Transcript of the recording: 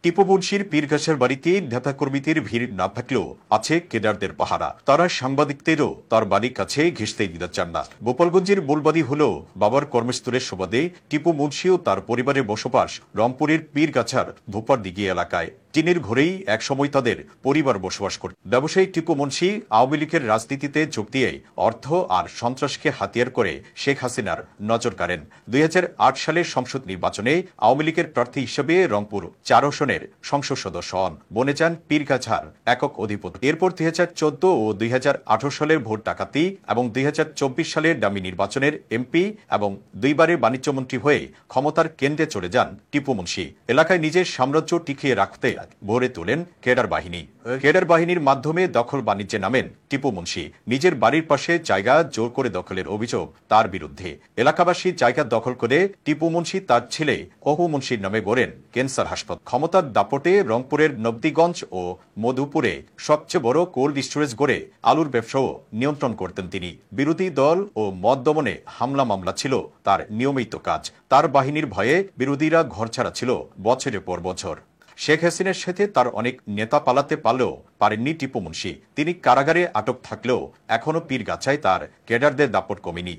টিপু মুন্সির পীরগাছার বাড়িতে নেতাকর্মীদের ভিড় না থাকলেও আছে কেডারদের পাহারা। তারা সাংবাদিকদেরও তার বাড়ির কাছে ঘেঁষতে দিতে চান না। গোপালগঞ্জের মূলবাদী হল বাবার কর্মস্থলের সুবাদে টিপু মুন্সি ও তার পরিবারের বসবাস রংপুরের পীরগাছার ভূপারদিঘি এলাকায়। টিনের ঘরেই একসময় তাদের পরিবার বসবাস করত। ব্যবসায়ী টিপু মুন্সি আওয়ামী লীগের রাজনীতিতে যোগ দিয়ে অর্থ আর সন্ত্রাসকে হাতিয়ার করে শেখ হাসিনার নজর কাড়েন। 2008 সালের সংসদ নির্বাচনে আওয়ামী লীগের প্রার্থী হিসেবে রংপুর 4 আসনের সংসদ সদস্য হন। বনে যান পীরগাছার একক অধিপতি। এরপর 2014 ও 2018 সালের ভোট ডাকাতি এবং 2024 সালের ডামি নির্বাচনের এমপি এবং দুইবারের বাণিজ্যমন্ত্রী হয়ে ক্ষমতার কেন্দ্রে চলে যান টিপু মুন্সি। এলাকায় নিজের সাম্রাজ্য টিকিয়ে রাখতে ভরে তোলেন কেডার বাহিনী। কেডার বাহিনীর মাধ্যমে দখল বাণিজ্যে নামেন টিপু মুন্সি। নিজের বাড়ির পাশে জায়গা জোর করে দখলের অভিযোগ তার বিরুদ্ধে। এলাকাবাসী জায়গা দখল করে টিপু মুন্সি তার ছেলে অপু মুন্সির নামে গড়েন ক্যান্সার হাসপাতাল। ক্ষমতার দাপটে রংপুরের নবদিগঞ্জ ও মধুপুরে সবচেয়ে বড় কোল্ড স্টোরেজ গড়ে আলুর ব্যবসাও নিয়ন্ত্রণ করতেন তিনি। বিরোধী দল ও মদ দমনে হামলা মামলা ছিল তার নিয়মিত কাজ। তার বাহিনীর ভয়ে বিরোধীরা ঘরছাড়া ছিল বছরের পর বছর। শেখ হাসিনার সাথে তার অনেক নেতা পালাতে পারলেও পারেননি টিপু মুন্সি। তিনি কারাগারে আটক থাকলেও এখনো পীরগাছায় তার ক্যাডারদের দাপট কমেনি।